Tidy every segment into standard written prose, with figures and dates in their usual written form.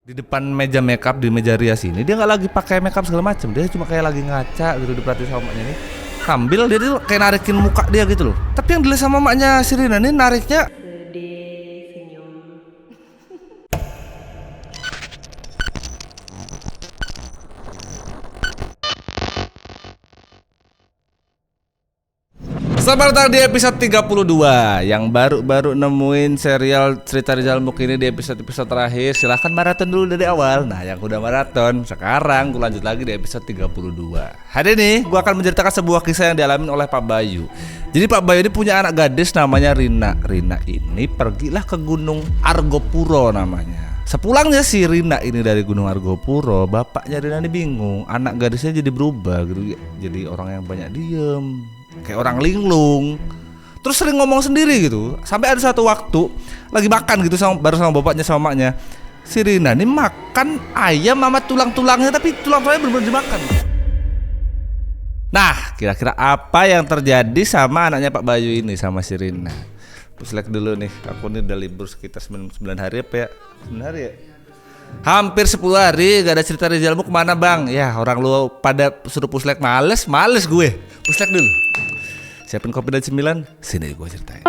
Di depan meja makeup, di meja rias ini dia nggak lagi pakai makeup segala macam, dia cuma kayak lagi ngaca gitu, diperhatiin sama maknya nih sambil dia tuh kayak narikin muka dia gitu loh. Tapi yang dilihat sama maknya si Rina nih nariknya Senyum. Selamat datang di episode 32 yang baru nemuin serial Cerita Rizal Muk ini di episode-episode terakhir. Silahkan maraton dulu dari awal. Nah, yang udah maraton, sekarang gue lanjut lagi di episode 32. Hari ini gue akan menceritakan sebuah kisah yang dialami oleh Pak Bayu. Jadi Pak Bayu ini punya anak gadis namanya Rina. Rina ini pergilah ke Gunung Argopuro namanya. Sepulangnya si Rina ini dari Gunung Argopuro, bapaknya Rina ini bingung. Anak gadisnya jadi berubah gitu, jadi orang yang banyak diem, kayak orang linglung, terus sering ngomong sendiri gitu. Sampai ada satu waktu lagi makan gitu bareng sama bapaknya sama maknya, si Rina ini makan ayam sama tulang-tulangnya, tapi tulang-tulangnya benar-benar dimakan. Nah, kira-kira apa yang terjadi sama anaknya Pak Bayu ini sama si Rina? Puslek dulu nih, aku nih udah libur sekitar 9 hari apa ya? 9 hari ya? Hampir 10 hari gak ada cerita Rizal Muk, kemana bang? Ya orang lu pada suruh puslek, males gue. Puslek dulu. Siapin kopi dan cemilan, sini gue ceritain.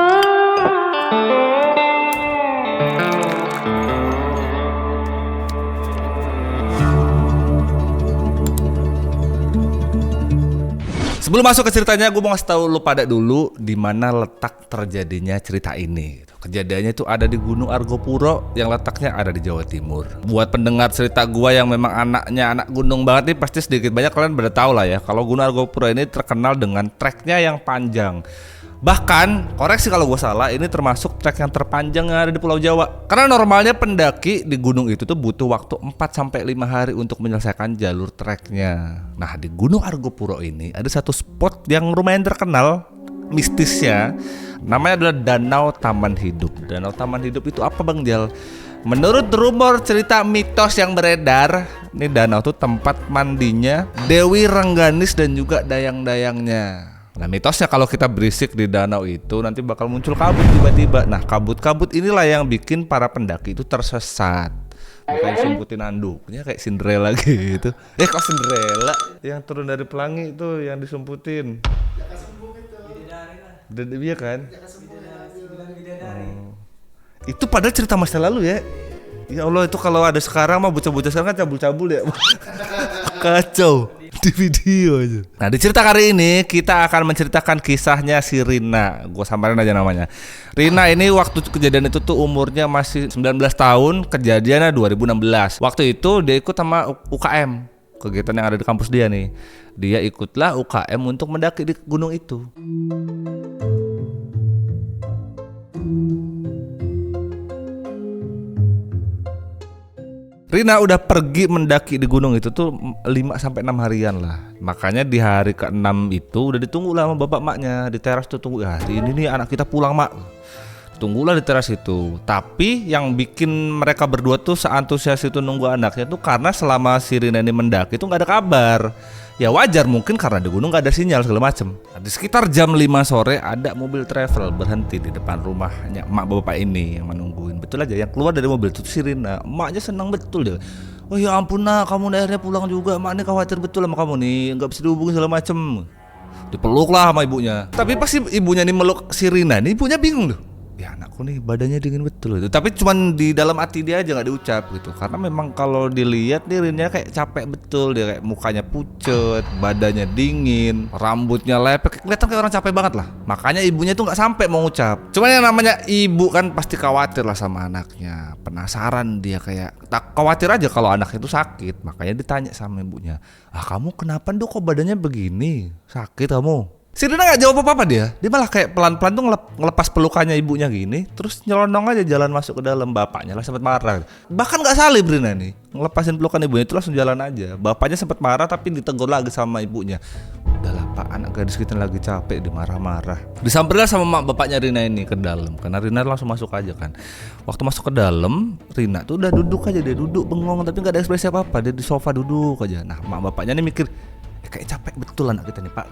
Sebelum masuk ke ceritanya, gue mau ngasih tahu lu pada dulu di mana letak terjadinya cerita ini. Kejadiannya itu ada di Gunung Argopuro yang letaknya ada di Jawa Timur. Buat pendengar cerita gue yang memang anaknya anak gunung banget nih, pasti sedikit banyak kalian udah tahu lah ya, kalau Gunung Argopuro ini terkenal dengan treknya yang panjang. Bahkan, koreksi kalau gue salah, ini termasuk trek yang terpanjang yang ada di Pulau Jawa. Karena normalnya pendaki di gunung itu tuh butuh waktu 4-5 hari untuk menyelesaikan jalur treknya. Nah, di Gunung Argopuro ini ada satu spot yang lumayan terkenal mistisnya. Namanya adalah Danau Taman Hidup. Danau Taman Hidup itu apa Bang Jal? Menurut rumor cerita mitos yang beredar, ini danau tuh tempat mandinya Dewi Rengganis dan juga dayang-dayangnya. Nah, mitosnya kalau kita berisik di danau itu nanti bakal muncul kabut tiba-tiba. Nah, kabut-kabut inilah yang bikin para pendaki itu tersesat. Makanya disumputin anduknya kayak Cinderella gitu. Kok Cinderella yang turun dari pelangi itu yang disumputin. Iya kan? Itu padahal cerita masa lalu ya. Ya Allah, itu kalau ada sekarang mah bocah-bocah sekarang kan cabul-cabul ya. Kacau di video aja. Nah, di cerita kali ini kita akan menceritakan kisahnya si Rina. Gue samarin aja namanya. Rina ini waktu kejadian itu tuh umurnya masih 19 tahun, kejadiannya 2016. Waktu itu dia ikut sama UKM, kegiatan yang ada di kampus dia nih. Dia ikutlah UKM untuk mendaki di gunung itu. Rina udah pergi mendaki di gunung itu tuh 5-6 harian lah. Makanya di hari ke-6 itu udah ditunggu lah sama bapak maknya di teras tuh, tunggu ya, hari ini nih anak kita pulang mak. Tunggulah di teras itu. Tapi yang bikin mereka berdua tuh seantusias itu nunggu anaknya tuh karena selama si Rina ini mendaki itu gak ada kabar. Ya wajar mungkin karena di gunung gak ada sinyal segala macem. Nah, di sekitar jam 5 sore ada mobil travel berhenti di depan rumahnya emak bapak ini yang menungguin. Betul aja, yang keluar dari mobil itu si Rina. Emaknya senang betul dia. Oh ya ampun nak, kamu akhirnya pulang juga. Emak ini khawatir betul sama kamu nih, gak bisa dihubungi segala macem. Dipeluk lah sama ibunya. Tapi pasti ibunya nih meluk si Rina, nih ibunya bingung tuh. Ya anakku nih badannya dingin betul gitu. Tapi cuman di dalam hati dia aja gak diucap gitu. Karena memang kalau dilihat nih Rina kayak capek betul. Dia kayak mukanya pucet, badannya dingin, rambutnya lepek, kelihatan kayak orang capek banget lah. Makanya ibunya tuh gak sampai mau ngucap. Cuman yang namanya ibu kan pasti khawatir lah sama anaknya. Penasaran dia, kayak tak khawatir aja kalau anaknya itu sakit. Makanya ditanya sama ibunya, kamu kenapa Dok, kok badannya begini? Sakit kamu? Si Rina gak jawab apa-apa dia malah kayak pelan-pelan tuh ngelepas pelukannya ibunya gini, terus nyelonong aja jalan masuk ke dalam. Bapaknya lah sempat marah, bahkan gak salib Rina nih, ngelepasin pelukan ibunya itu langsung jalan aja. Bapaknya sempat marah tapi ditegur lagi sama ibunya. Udahlah pak, anak gadis kita lagi capek, dimarah-marah. Disamperin sama mak bapaknya Rina ini ke dalam, karena Rina langsung masuk aja kan. Waktu masuk ke dalam, Rina tuh udah duduk aja, dia duduk bengong tapi gak ada ekspresi apa-apa, dia di sofa duduk aja. Nah mak bapaknya nih mikir, kayak capek betul anak kita nih pak.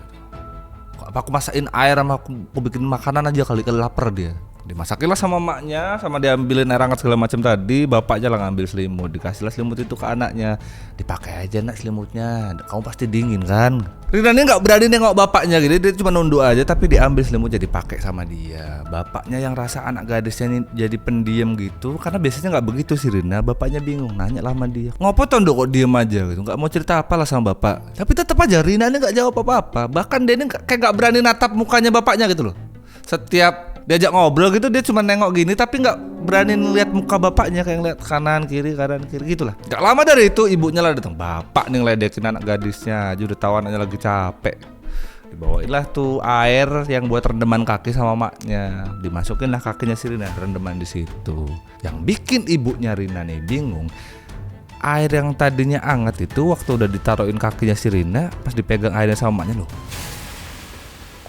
Apa aku masakin air sama aku bikin makanan aja kali lapar dia. Dimasakilah sama maknya, sama diambilin air hangat segala macam tadi. Bapaknya lah ngambil selimut, dikasihlah selimut itu ke anaknya. Dipakai aja nak selimutnya, kamu pasti dingin kan. Rina ini nggak berani nengok bapaknya gitu, dia cuma nunduk aja tapi diambil selimutnya dipakai sama dia. Bapaknya yang rasa anak gadisnya ini jadi pendiam gitu, karena biasanya nggak begitu sih Rina. Bapaknya bingung, nanya lah sama dia, ngopo tondok kok diem aja gitu, nggak mau cerita apalah sama bapak. Tapi tetap aja Rina ini nggak jawab apa-apa. Bahkan dia ini kayak nggak berani natap mukanya bapaknya gitu loh. Setiap diajak ngobrol gitu dia cuma nengok gini tapi nggak berani ngeliat muka bapaknya, kayak ngeliat kanan kiri gitulah. Gak lama dari itu ibunya lah datang, bapak nih ngeledekin anak gadisnya aja udah tahu anaknya lagi capek. Dibawailah tuh air yang buat rendeman kaki sama maknya, dimasukin lah kakinya si Rina rendeman di situ. Yang bikin ibunya Rina nih bingung, air yang tadinya hangat itu waktu udah ditaruhin kakinya si Rina, pas dipegang airnya sama maknya loh,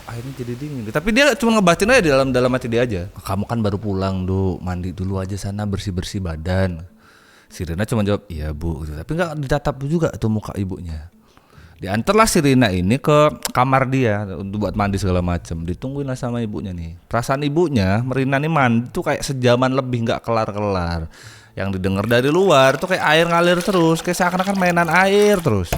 akhirnya jadi dingin. Tapi dia cuma ngebatin aja di dalam hati dia aja. Kamu kan baru pulang, Duk, mandi dulu aja sana, bersih-bersih badan. Si Rina cuma jawab, iya bu gitu. Tapi gak ditatap juga tuh muka ibunya. Diantarlah si Rina ini ke kamar dia untuk buat mandi segala macam. Ditungguin lah sama ibunya nih. Perasaan ibunya Rina nih mandi tuh kayak sejaman lebih gak kelar-kelar. Yang didengar dari luar tuh kayak air ngalir terus, kayak seakan-akan mainan air terus.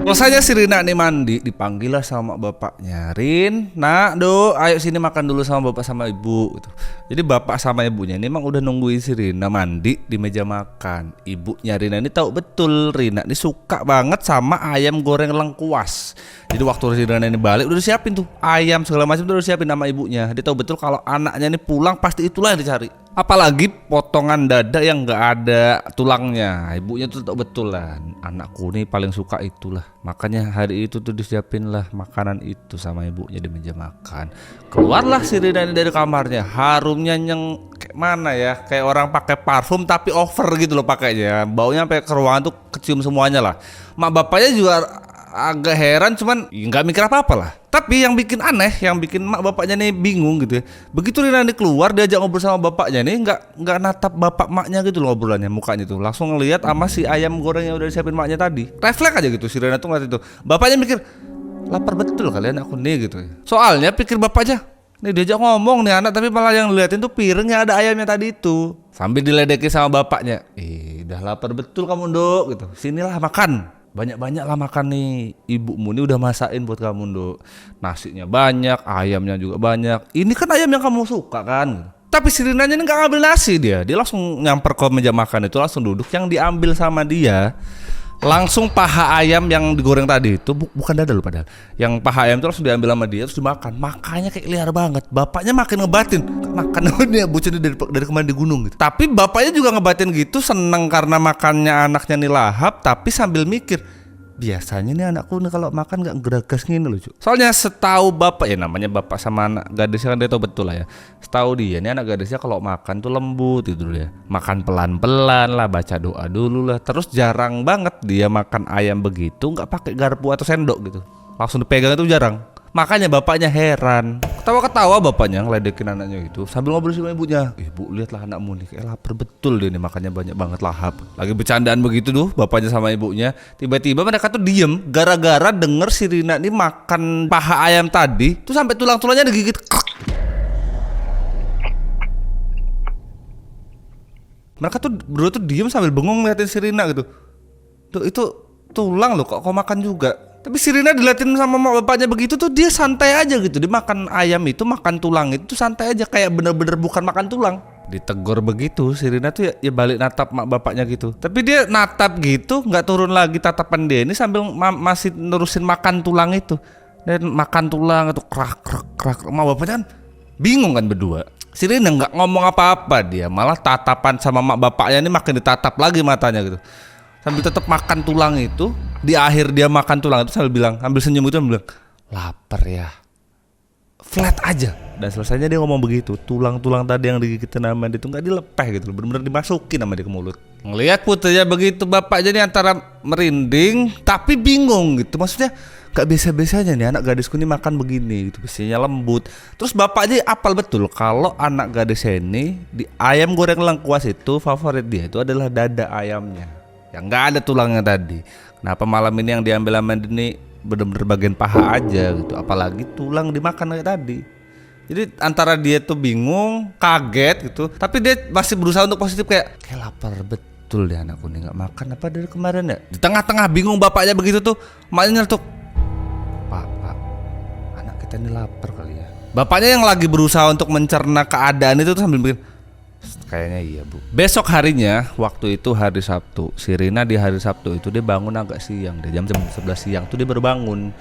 Selesainya si Rina nih mandi, dipanggil lah sama bapaknya. Rin, nak, do, ayo sini makan dulu sama bapak sama ibu gitu. Jadi bapak sama ibunya ini emang udah nungguin si Rina mandi di meja makan. Ibunya Rina ini tahu betul Rina ini suka banget sama ayam goreng lengkuas. Jadi waktu si Rina ini balik udah disiapin tuh ayam segala macam, udah disiapin sama ibunya. Dia tahu betul kalau anaknya ini pulang pasti itulah yang dicari. Apalagi potongan dada yang nggak ada tulangnya. Ibunya tuh tahu betul lah, anakku nih paling suka itulah. Makanya hari itu tuh disiapin lah makanan itu sama ibunya di meja makan. Keluarlah si Rina ini dari kamarnya, harumnya yang kayak mana ya, kayak orang pakai parfum tapi over gitu loh pakainya. Baunya sampai ke ruangan tuh kecium semuanya lah. Mak bapaknya juga agak heran, cuman nggak mikir apa-apa lah. Tapi yang bikin aneh, yang bikin mak bapaknya nih bingung gitu ya. Begitu Rina nih keluar, diajak ngobrol sama bapaknya nih, nggak natap bapak maknya gitu loh obrolannya, mukanya tuh langsung ngelihat sama si ayam goreng yang udah disiapin maknya tadi. Refleks aja gitu si Rina tuh ngeliat itu. Bapaknya mikir, lapar betul kalian aku nih gitu. Soalnya pikir bapaknya, nih diajak ngomong nih anak tapi malah yang liatin tuh piringnya ada ayamnya tadi itu. Sambil diledekin sama bapaknya, udah lapar betul kamu Dok gitu. Sinilah makan. Banyak-banyak lah makan nih, ibumu ini udah masakin buat kamu Dok. Nasinya banyak, ayamnya juga banyak. Ini kan ayam yang kamu suka kan. Tapi si Rinanya ini gak ngambil nasi dia langsung nyamper ke meja makan itu, langsung duduk. Yang diambil sama dia langsung paha ayam yang digoreng tadi itu, bukan dada loh padahal. Yang paha ayam itu langsung diambil sama dia terus dimakan. Makanya kayak liar banget. Bapaknya makin ngebatin, makan dia bocahnya dari kemarin di gunung gitu. Tapi bapaknya juga ngebatin gitu, seneng karena makannya anaknya nih lahap, tapi sambil mikir, biasanya nih anakku nih kalau makan gak geragas gini loh cuy. Soalnya setahu bapak, ya namanya bapak sama anak gadisnya kan dia tahu betul lah ya. Setahu dia nih anak gadisnya kalau makan tuh lembut gitu ya. Makan pelan-pelan lah, baca doa dulu lah. Terus jarang banget dia makan ayam begitu gak pakai garpu atau sendok gitu. Langsung dipegang itu jarang. Makanya bapaknya heran. Ketawa-ketawa bapaknya ngeledekin anaknya gitu sambil ngobrol sama ibunya. Ibu lihatlah anakmu nih kayak lapar betul dia nih, makannya banyak banget lahap. Lagi bercandaan begitu tuh bapaknya sama ibunya. Tiba-tiba mereka tuh diem gara-gara denger si Rina nih makan paha ayam tadi tuh sampai tulang-tulangnya digigit. Mereka tuh berdua tuh diem sambil bengong ngeliatin si Rina gitu. Tuh itu tulang loh kok kau makan juga. Tapi si Rina diliatin sama mak bapaknya begitu tuh dia santai aja gitu. Dia makan ayam itu, makan tulang itu santai aja, kayak bener-bener bukan makan tulang. Ditegur begitu si Rina tuh ya balik natap mak bapaknya gitu. Tapi dia natap gitu nggak turun lagi tatapan dia ini sambil masih nerusin makan tulang itu. Dan makan tulang itu krak. Mak bapaknya kan bingung kan berdua. Si Rina nggak ngomong apa-apa, dia malah tatapan sama mak bapaknya ini makin ditatap lagi matanya gitu. Sambil tetap makan tulang itu. Di akhir dia makan tulang itu sambil senyum itu bilang, lapar ya. Flat aja. Dan selesainya dia ngomong begitu. Tulang-tulang tadi yang digigitin sama dia itu gak dilepeh gitu, bener-bener dimasukin sama dia ke mulut. Ngelihat putrinya begitu, bapak jadi antara merinding tapi bingung gitu. Maksudnya gak biasa-biasanya nih anak gadisku ini makan begini gitu, biasanya lembut. Terus bapak jadi apal betul kalau anak gadisnya ini di ayam goreng lengkuas itu favorit dia itu adalah dada ayamnya yang nggak ada tulangnya tadi. Kenapa malam ini yang diambil sama ini bener-bener bagian paha aja gitu, apalagi tulang dimakan kayak tadi. Jadi antara dia tuh bingung, kaget gitu, tapi dia masih berusaha untuk positif kayak lapar betul deh anakku nih, nggak makan apa dari kemarin ya. Di tengah-tengah bingung bapaknya begitu tuh, maknya nyeletuk, Pak, anak kita ini lapar kali ya. Bapaknya yang lagi berusaha untuk mencerna keadaan itu tuh sambil mikir, kayaknya iya bu. Besok harinya, waktu itu hari Sabtu, si Rina di hari Sabtu itu dia bangun agak siang, deh jam 11 siang tuh dia baru bangun.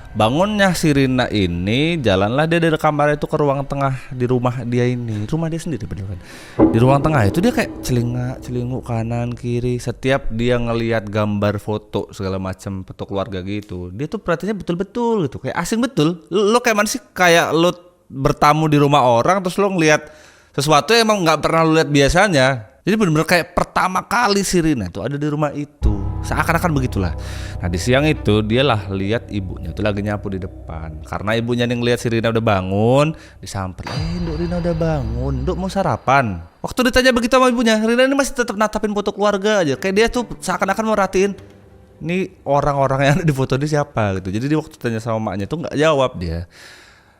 Bangunnya si Rina ini, jalanlah dia dari kamar itu ke ruang tengah di rumah dia ini. Rumah dia sendiri bener kan. Di ruang tengah itu dia kayak celinguk kanan kiri. Setiap dia ngelihat gambar foto segala macam foto keluarga gitu, dia tuh perhatiannya betul-betul gitu, kayak asing betul. Lo kayak mana sih, kayak lo bertamu di rumah orang terus lo ngelihat sesuatu yang emang nggak pernah lo lihat biasanya. Jadi bener-bener kayak pertama kali si Rina itu ada di rumah itu, seakan-akan begitulah. Nah di siang itu dia lah lihat ibunya itu lagi nyapu di depan. Karena ibunya nih ngelihat si Rina udah bangun, disamper, Nduk Rina udah bangun, Nduk mau sarapan. Waktu ditanya begitu sama ibunya, Rina ini masih tetap natapin foto keluarga aja. Kayak dia tuh seakan-akan mau ratiin, ini orang-orang yang ada di foto ini siapa gitu. Jadi dia waktu tanya sama maknya tuh nggak jawab dia.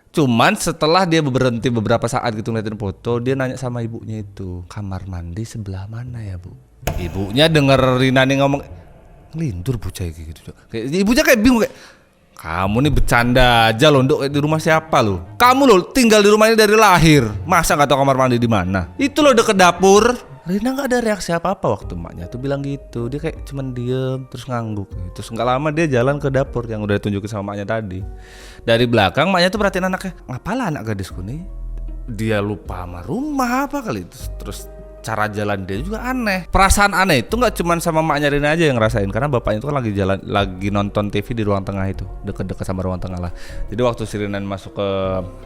Cuman setelah dia berhenti beberapa saat gitu ngeliatin foto, dia nanya sama ibunya itu, kamar mandi sebelah mana ya bu? Ibunya denger Rina nih ngomong, ngelindur bocah kayak gitu. Kayak ibunya kayak bingung kayak, kamu nih bercanda aja loh, Nduk, di rumah siapa lo? Kamu loh tinggal di rumah ini dari lahir, masa nggak tahu kamar mandi di mana? Itu loh deket dapur. Rina nggak ada reaksi apa-apa waktu emaknya tuh bilang gitu. Dia kayak cuman diem terus ngangguk. Terus nggak lama dia jalan ke dapur yang udah ditunjukin sama emaknya tadi. Dari belakang emaknya tuh perhatiin anaknya, ngapalah anak gadisku nih? Dia lupa sama rumah apa kali? Terus cara jalan dia juga aneh. Perasaan aneh itu nggak cuma sama maknya Rina aja yang ngerasain, karena bapaknya itu kan lagi nonton TV di ruang tengah itu, deket-deket sama ruang tengah lah. Jadi waktu si Rina masuk ke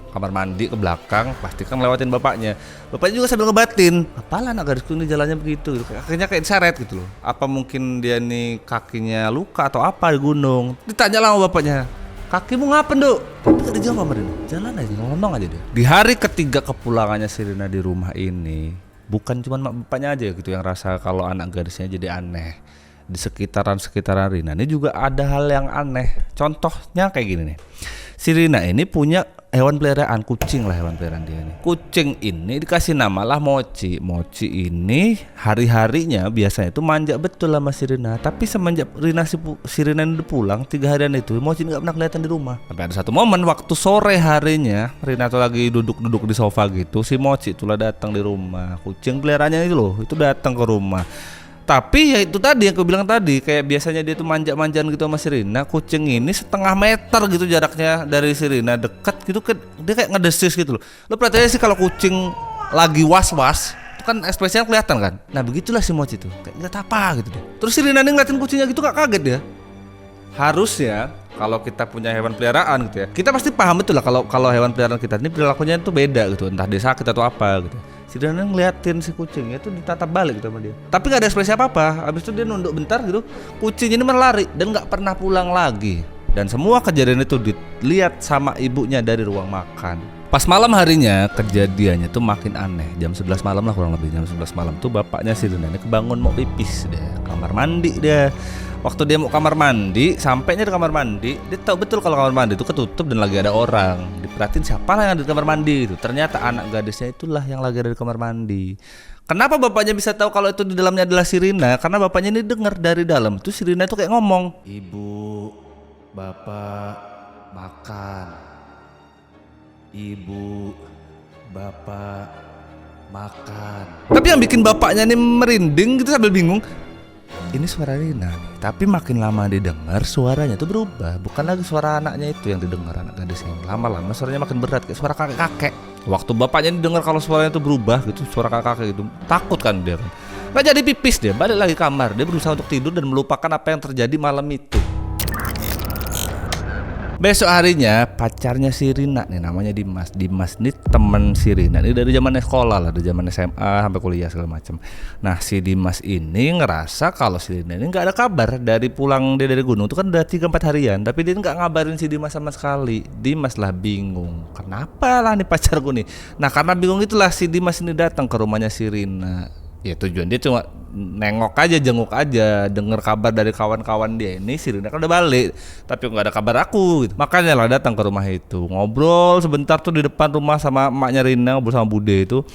kamar mandi ke belakang, pasti kan lewatin bapaknya. Bapaknya juga sambil ngebatin, apalah anak gadisku ini jalannya begitu. Akhirnya kayak diseret gitu loh. Apa mungkin dia nih kakinya luka atau apa di gunung? Ditanya lah sama bapaknya, kakimu ngapa Nduk? Tapi gak dijawab sama Rina. Jalan aja, ngomong aja dia. Di hari ketiga kepulangannya si Rina di rumah ini, bukan cuma bapaknya aja gitu yang rasa kalau anak gadisnya jadi aneh. Di sekitaran Rina ini juga ada hal yang aneh. Contohnya kayak gini nih. Si Rina ini punya hewan peliharaan, kucing lah hewan peliharaan dia nih. Kucing ini dikasih nama lah Mochi. Mochi ini hari-harinya biasanya itu manja betul sama si Rina. Tapi semenjak si Rina udah pulang 3 harian itu, Mochi nggak pernah kelihatan di rumah. Sampai ada satu momen waktu sore harinya, Rina tuh lagi duduk-duduk di sofa gitu, si Mochi itulah datang di rumah. Kucing peliharaannya itu loh, itu datang ke rumah. Tapi ya itu tadi yang aku bilang tadi, kayak biasanya dia tuh manja-manjaan gitu sama si Rina. Kucing ini setengah meter gitu jaraknya dari si Rina, dekat gitu, dia kayak ngedesis gitu loh. Lo perhatiin sih kalau kucing lagi was-was, itu kan ekspresinya kelihatan kan. Nah begitulah si Mochi tuh, kayak ngeliat apa gitu deh. Terus si Rina nih ngeliatin kucingnya gitu, gak kaget dia. Harusnya kalau kita punya hewan peliharaan gitu ya, kita pasti paham betul lah kalau hewan peliharaan kita ini perilakunya itu beda gitu, entah dia sakit atau apa gitu. Si Rina ngeliatin si kucingnya tuh ditatap balik gitu sama dia, tapi gak ada ekspresi apa-apa. Abis itu dia nunduk bentar gitu, kucing ini melari dan gak pernah pulang lagi. Dan semua kejadian itu dilihat sama ibunya dari ruang makan. Pas malam harinya kejadiannya tuh makin aneh. Jam 11 malam lah, kurang lebih jam 11 malam tuh bapaknya si Rina ini kebangun mau pipis deh, kamar mandi dia. Waktu dia mau kamar mandi, sampainya di kamar mandi, dia tahu betul kalau kamar mandi itu ketutup dan lagi ada orang. Diperhatiin siapa lah yang ada di kamar mandi itu. Ternyata anak gadisnya itulah yang lagi ada di kamar mandi. Kenapa bapaknya bisa tahu kalau itu di dalamnya adalah si Rina? Karena bapaknya ini dengar dari dalam tuh si Rina itu kayak ngomong, Ibu, Bapak, makan. Ibu, Bapak, makan. Tapi yang bikin bapaknya ini merinding gitu sambil bingung, ini suara Rina nih. Tapi makin lama didengar suaranya tuh berubah. Bukan lagi suara anaknya itu yang didengar, anak gadisnya. Lama-lama suaranya makin berat, kayak suara kakek-kakek. Waktu bapaknya didengar kalau suaranya itu berubah gitu, suara kakek-kakek gitu, takut kan dia kan. Nggak jadi pipis dia, balik lagi kamar. Dia berusaha untuk tidur dan melupakan apa yang terjadi malam itu. Besok harinya pacarnya si Rina nih, namanya Dimas. Dimas ini temen si Rina ini dari zaman sekolah lah, dari zaman SMA sampai kuliah segala macam. Nah si Dimas ini ngerasa kalau si Rina ini nggak ada kabar dari pulang dia dari gunung itu kan udah 3-4 harian, tapi dia nggak ngabarin si Dimas sama sekali. Dimas lah bingung, kenapa lah nih pacarku nih. Nah karena bingung itulah si Dimas ini datang ke rumahnya si Rina. Ya tujuan dia cuma nengok aja, jenguk aja, denger kabar dari kawan-kawan dia ini si Rina kan udah balik, tapi nggak ada kabar aku gitu. Makanya lah datang ke rumah itu, ngobrol sebentar tuh di depan rumah sama emaknya Rina, ngobrol sama Bude itu.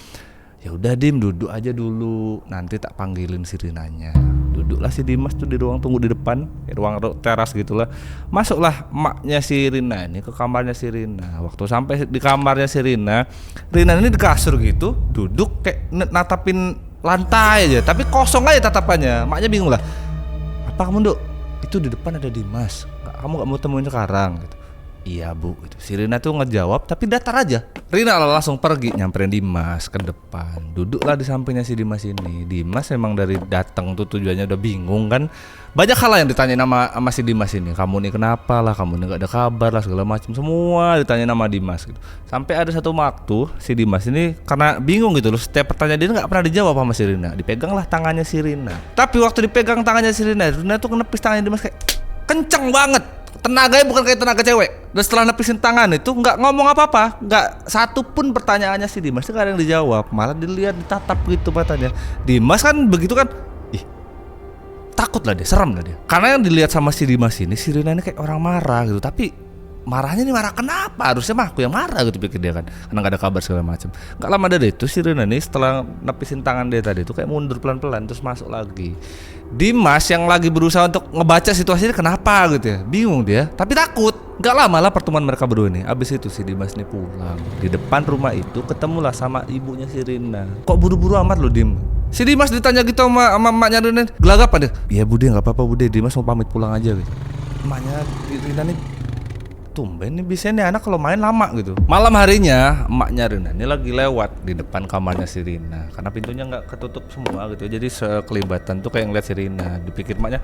Ya udah Dim, duduk aja dulu, nanti tak panggilin si Rinanya. Duduklah si Dimas tuh di ruang tunggu di depan, ruang teras gitulah. Masuklah emaknya si Rina ini ke kamarnya si Rina. Waktu sampai di kamarnya si Rina ini di kasur gitu, duduk kayak natapin lantai aja, tapi kosong aja tatapannya. Emaknya bingung lah. Apa kamu, Duk? Itu di depan ada Dimas. Kamu gak mau temuin sekarang gitu. Iya Bu, gitu. Si Rina tuh ngejawab tapi datar aja. Rina langsung pergi nyamperin Dimas ke depan. Duduklah di sampingnya si Dimas ini. Dimas emang dari datang tuh tujuannya udah bingung kan. Banyak hal yang ditanyain sama si Dimas ini. Kamu nih kenapa lah, kamu nih gak ada kabar lah, segala macam. Semua ditanyain sama Dimas gitu. Sampai ada satu waktu si Dimas ini karena bingung gitu loh. Setiap pertanyaan dia gak pernah dijawab sama si Rina. Dipeganglah tangannya si Rina. Tapi waktu dipegang tangannya si Rina tuh kenepis tangannya Dimas kayak kenceng banget. Tenaganya bukan kayak tenaga cewek. Dan setelah nepisin tangan itu nggak ngomong apa-apa, nggak satu pun pertanyaannya si Dimas itu nggak ada yang dijawab, malah dilihat ditatap gitu matanya. Dimas kan begitu kan, ih takut lah dia, serem lah dia. Karena yang dilihat sama si Dimas ini, si Rina ini kayak orang marah gitu, tapi marahnya nih marah kenapa? Harusnya mah aku yang marah gitu pikir dia kan, karena nggak ada kabar segala macam. Nggak lama dari itu si Rina nih setelah nepisin tangan dia tadi itu kayak mundur pelan-pelan terus masuk lagi. Dimas yang lagi berusaha untuk ngebaca situasinya kenapa gitu ya, bingung dia, tapi takut. Gak lama lah pertemuan mereka berdua nih. Abis itu si Dimas nih pulang. Di depan rumah itu ketemulah sama ibunya si Rina. Kok buru-buru amat lo Dim? Si Dimas ditanya gitu sama emaknya Rina, gelagapan deh. Iya Bude, gak apa-apa Bude, Dimas mau pamit pulang aja gitu. Emaknya Rina nih tumben nih biasanya nih anak kalau main lama gitu. Malam harinya emaknya Rina ini lagi lewat di depan kamarnya si Rina karena pintunya nggak ketutup semua gitu. Jadi sekelibatan tuh kayak ngeliat si Rina. Dipikir emaknya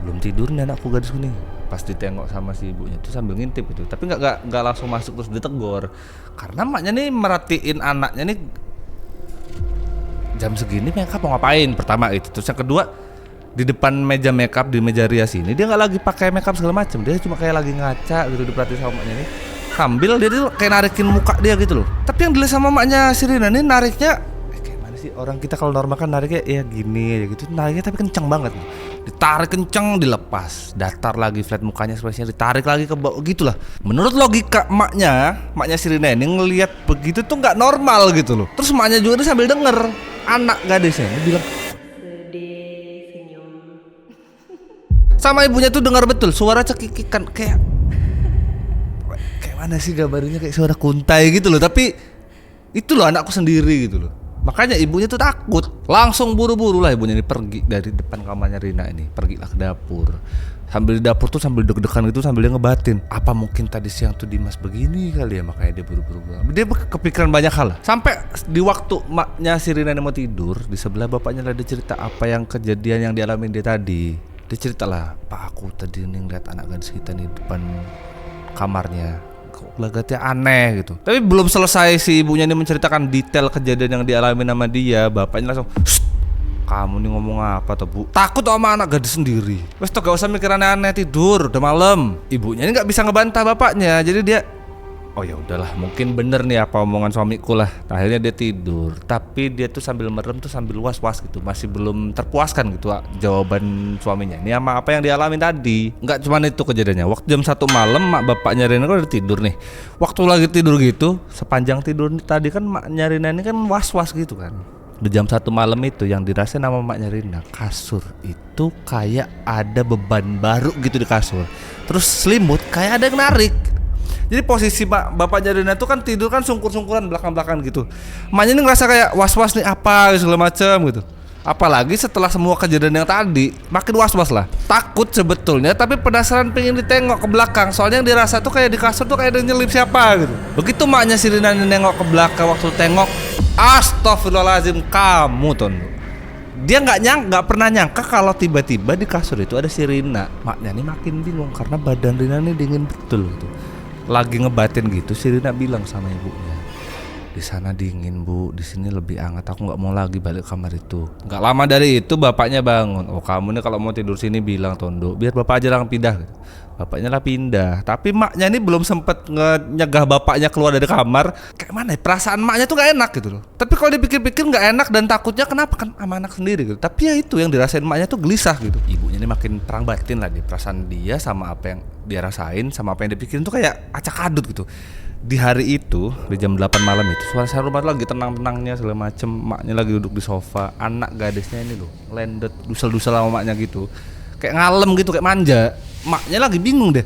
belum tidur nih anakku gadis kuning. Pas ditengok sama si ibunya tuh sambil ngintip gitu. Tapi nggak langsung masuk terus ditegur. Karena emaknya nih merhatiin anaknya nih jam segini makeup mau ngapain pertama itu. Terus yang kedua di depan meja makeup di meja rias ini dia nggak lagi pakai makeup segala macam, dia cuma kayak lagi ngaca gitu diperhatiin sama emaknya nih sambil dia tuh kayak narikin muka dia gitu loh. Tapi yang dilihat sama emaknya si Rina nih nariknya kayak mana sih orang kita kalau normal kan nariknya ya gini ya gitu, nariknya tapi kenceng banget, ditarik kenceng dilepas, datar lagi flat mukanya ekspresinya ditarik lagi ke bawah gitulah. Menurut logika emaknya si Rina ini ngelihat begitu tuh nggak normal gitu loh. Terus emaknya juga tuh sambil denger anak gadisnya ini bilang sama ibunya tuh dengar betul suara cekikikan kayak mana sih gambarnya kayak suara kuntai gitu loh, tapi itu loh anakku sendiri gitu loh. Makanya ibunya tuh takut, langsung buru-buru lah ibunya ini pergi dari depan kamarnya Rina ini, pergilah ke dapur. Sambil di dapur tuh sambil deg-degan gitu sambil dia ngebatin, apa mungkin tadi siang tuh Dimas begini kali ya, makanya dia buru-buru pulang. Dia kepikiran banyak hal lah. Sampai di waktu maknya si Rina mau tidur, di sebelah bapaknya lah dia cerita apa yang kejadian yang dialamin dia tadi. Dia cerita lah, Pak aku tadi nih ngeliat anak gadis kita nih depan kamarnya, kok gelagatnya aneh gitu. Tapi belum selesai si ibunya ini menceritakan detail kejadian yang dialami sama dia, bapaknya langsung, kamu nih ngomong apa tuh Bu? Takut sama anak gadis sendiri. Wes tuh gak usah mikir aneh-aneh, tidur, udah malam. Ibunya ini gak bisa ngebantah bapaknya, jadi dia oh ya udahlah, mungkin bener nih apa omongan suamiku lah. Akhirnya dia tidur, tapi dia tuh sambil merem tuh sambil was-was gitu, masih belum terpuaskan gitu jawaban suaminya ini sama apa yang dialami tadi. Nggak cuma itu kejadiannya. Waktu jam 1 malam mak bapaknya Rina kan udah tidur nih. Waktu lagi tidur gitu, sepanjang tidur tadi kan maknya Rina ini kan was-was gitu kan. Di jam 1 malam itu yang dirasain sama maknya Rina, kasur itu kayak ada beban baru gitu di kasur. Terus selimut kayak ada yang narik. Jadi posisi bapaknya Rina tuh kan tidur kan sungkur-sungkuran belakang-belakang gitu. Emaknya ini ngerasa kayak was-was nih apa segala macam gitu. Apalagi setelah semua kejadian yang tadi, makin was-was lah. Takut sebetulnya tapi penasaran pengen ditengok ke belakang. Soalnya yang dirasa tuh kayak di kasur tuh kayak ada nyelip siapa gitu. Begitu maknya si Rina nengok ke belakang waktu tengok, astagfirullahaladzim kamu tuh. Dia nggak pernah nyangka kalau tiba-tiba di kasur itu ada si Rina. Maknya ini makin bingung karena badan Rina ini dingin betul gitu. Lagi ngebatin gitu si Rina bilang sama ibunya, Di sana dingin bu, di sini lebih hangat. Aku nggak mau lagi balik kamar itu. Nggak lama dari itu bapaknya bangun. Oh kamu nih kalau mau tidur sini bilang Tondo, biar bapak aja langsung pindah. Bapaknya lah pindah. Tapi maknya ini belum sempet nyegah bapaknya keluar dari kamar. Kayak mana ya? Perasaan maknya tuh nggak enak gitu loh. Tapi kalau dipikir-pikir nggak enak dan takutnya kenapa kan sama anak sendiri gitu. Tapi ya itu yang dirasain maknya tuh gelisah gitu. Ibunya ini makin perang batin lah di perasaan dia sama apa yang dia rasain sama apa yang dipikirin tuh kayak acak adut gitu. Di hari itu di jam 8 malam itu suasana rumah lagi tenang-tenangnya segala macem, maknya lagi duduk di sofa, anak gadisnya ini loh landed dusel-dusel sama maknya gitu, kayak ngalem gitu, kayak manja. Maknya lagi bingung deh.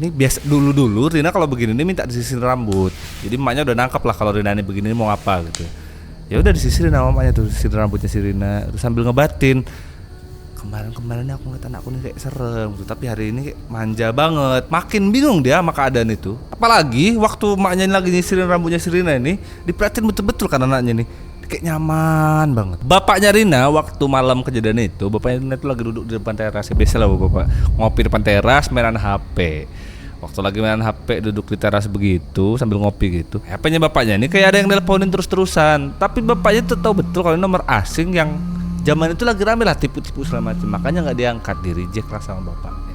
Ini biasa dulu Rina kalau begini ini minta disisirin rambut. Jadi maknya udah nangkep lah kalau Rina ini begini ini mau apa gitu. Ya udah disisirin sama maknya tuh, sisirin rambutnya si Rina terus sambil ngebatin. Kemarin aku ngeliat anakku nih kayak serem gitu, tapi hari ini kayak manja banget. Makin bingung dia sama keadaan itu. Apalagi waktu maknya lagi nyisirin rambutnya si Rina ini, diperhatiin betul-betul kan anaknya nih, kayak nyaman banget. Bapaknya Rina waktu malam kejadian itu, bapaknya Rina itu lagi duduk di depan teras. Biasa lah bapak ngopi di depan teras, mainan HP. Waktu lagi mainan HP duduk di teras begitu sambil ngopi gitu, HP-nya bapaknya ini kayak ada yang nelponin terus-terusan. Tapi bapaknya tuh tahu betul kalau ini nomor asing yang zaman itu lagi rame lah tipu-tipu segala macam, makanya nggak diangkat, di reject lah sama bapaknya.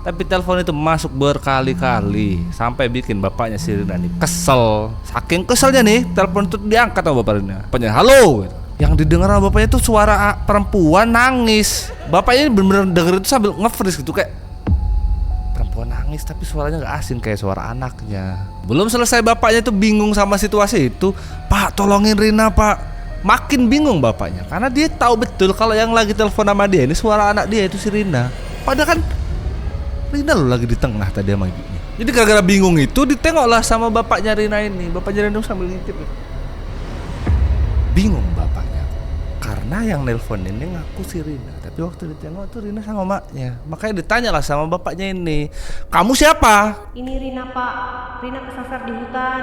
Tapi telepon itu masuk berkali-kali sampai bikin bapaknya si Rina nih kesel. Saking keselnya nih, telepon itu diangkat sama bapak Rina. Bapaknya halo. Yang didengar sama bapaknya itu suara perempuan nangis. Bapaknya ini bener-bener denger itu sambil nge-freeze gitu, kayak perempuan nangis tapi suaranya nggak asing kayak suara anaknya. Belum selesai bapaknya tuh bingung sama situasi itu, Pak tolongin Rina Pak. Makin bingung bapaknya karena dia tahu betul kalau yang lagi telepon sama dia ini suara anak dia itu si Rina. Padahal kan Rina loh lagi di tengah tadi sama ibunya. Jadi gara-gara bingung itu ditengoklah sama bapaknya Rina ini. Bapaknya Rina sambil ngintip. Bingung bapaknya karena yang nelpon ini ngaku si Rina. Tapi waktu ditengok tuh Rina sama maknya. Makanya ditanyalah sama bapaknya ini, kamu siapa? Ini Rina pak, Rina kesasar di hutan.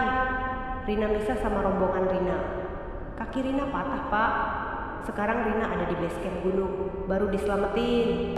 Rina misah sama rombongan Rina. Kaki Rina patah pak. Sekarang Rina ada di base camp gunung, baru diselamatin.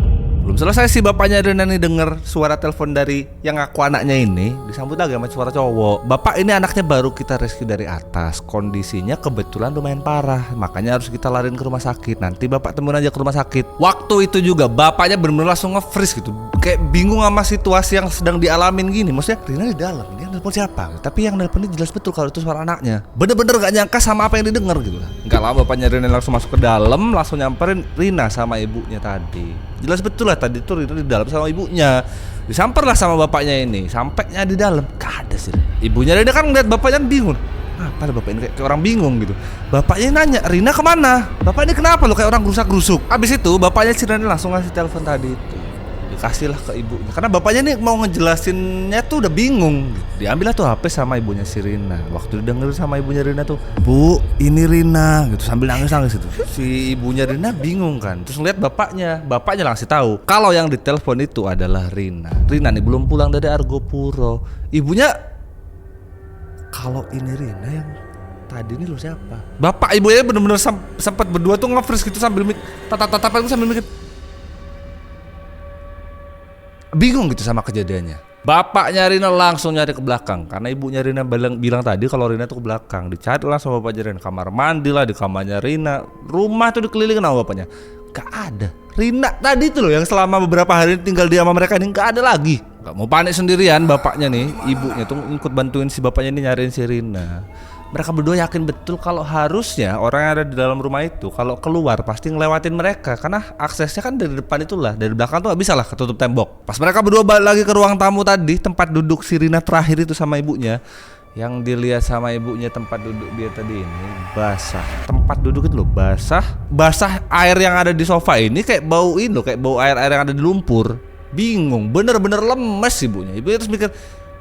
Belum selesai sih bapaknya Rina nih denger suara telepon dari yang ngaku anaknya ini, disambut lagi sama suara cowok. Bapak ini anaknya baru kita rescue dari atas, kondisinya kebetulan lumayan parah, makanya harus kita lariin ke rumah sakit. Nanti bapak temuin aja ke rumah sakit. Waktu itu juga bapaknya bener-bener langsung nge-freeze gitu, kayak bingung sama situasi yang sedang dialamin gini. Maksudnya Rina di dalam, ini yang nelpon siapa? Tapi yang nelpon ini jelas betul kalau itu suara anaknya. Bener-bener gak nyangka sama apa yang didengar gitu lah. Gak lama bapaknya Rina langsung masuk ke dalam, langsung nyamperin Rina sama ibunya tadi. Jelas betul lah tadi tuh Rina di dalam sama ibunya. Disamper lah sama bapaknya ini. Sampainya di dalam gak ada sih. Ibunya Rina kan ngeliat bapaknya bingung. Apa bapak ini kayak orang bingung gitu. Bapaknya nanya, Rina kemana? Bapak ini kenapa lo kayak orang gerusak-gerusuk? Abis itu bapaknya si Rina langsung ngasih telepon tadi itu. Dikasih lah ke ibunya. Karena bapaknya nih mau ngejelasinnya tuh udah bingung. Diambil lah tuh HP sama ibunya si Rina. Waktu didengar sama ibunya Rina tuh, Bu ini Rina gitu sambil nangis-nangis itu. Si ibunya Rina bingung kan. Terus ngeliat bapaknya langsung tahu kalau yang ditelepon itu adalah Rina. Rina nih belum pulang dari Argopuro. Ibunya, kalau ini Rina yang tadi ini lo siapa? Bapak ibunya bener-bener sempat berdua tuh nge-freeze gitu sambil tatap-tatapan itu sambil mikir. Bingung gitu sama kejadiannya. Bapaknya Rina langsung nyari ke belakang karena ibunya Rina bilang tadi kalau Rina tuh ke belakang. Dicari lah sama bapaknya Rina, kamar mandi lah, di kamarnya Rina. Rumah tuh dikelilingin sama bapaknya. Gak ada. Rina tadi tuh loh yang selama beberapa hari tinggal dia sama mereka ini gak ada lagi. Gak mau panik sendirian bapaknya nih, ibunya tuh ikut bantuin si bapaknya ini nyariin si Rina. Mereka berdua yakin betul kalau harusnya orang yang ada di dalam rumah itu kalau keluar pasti ngelewatin mereka karena aksesnya kan dari depan itulah, dari belakang tuh gak bisa lah ketutup tembok. Pas mereka berdua balik lagi ke ruang tamu tadi, tempat duduk si Rina terakhir itu sama ibunya, yang dilihat sama ibunya tempat duduk dia tadi ini basah. Tempat duduk itu loh basah air yang ada di sofa ini kayak bau ini loh, kayak bau air yang ada di lumpur. Bingung, bener-bener lemes ibunya. Ibunya terus mikir,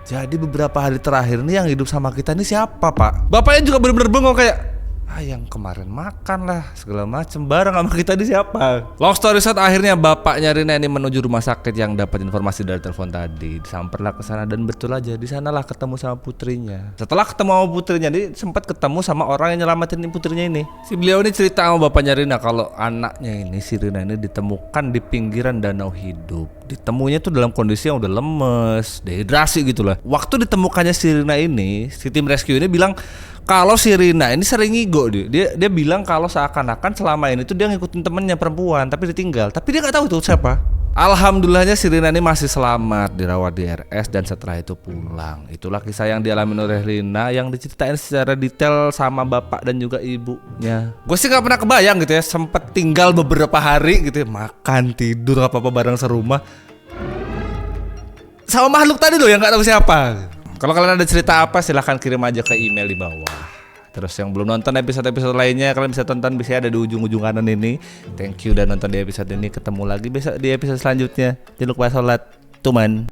jadi beberapa hari terakhir nih yang hidup sama kita ini siapa pak? Bapaknya juga bener-bener bengong kayak, yang kemarin makan lah segala macem bareng sama kita ini siapa? Long story short, akhirnya bapaknya Rina ini menuju rumah sakit yang dapat informasi dari telepon tadi. Disamperlah ke sana dan betul aja di sanalah ketemu sama putrinya. Setelah ketemu sama putrinya, dia sempat ketemu sama orang yang nyelamatin putrinya ini. Si beliau ini cerita sama bapaknya Rina kalau anaknya ini, si Rina ini ditemukan di pinggiran danau hidup. Ditemunya tuh dalam kondisi yang udah lemes, dehidrasi gitu lah. Waktu ditemukannya si Rina ini, si tim rescue ini bilang kalau si Rina ini sering ngigo dia bilang kalau seakan-akan selama ini tuh dia ngikutin temennya perempuan tapi ditinggal, tapi dia nggak tahu tuh siapa. Alhamdulillahnya si Rina ini masih selamat, dirawat di RS dan setelah itu pulang. Itulah kisah yang dialami oleh Rina yang diceritain secara detail sama bapak dan juga ibunya. Gue sih gak pernah kebayang gitu ya, sempet tinggal beberapa hari gitu ya, makan tidur apa-apa bareng serumah sama makhluk tadi loh yang gak tahu siapa. Kalau kalian ada cerita apa silahkan kirim aja ke email di bawah. Terus yang belum nonton episode-episode lainnya, kalian bisa tonton, bisa ada di ujung-ujung kanan ini. Thank you udah nonton di episode ini. Ketemu lagi besok di episode selanjutnya. Jangan lupa sholat, teman.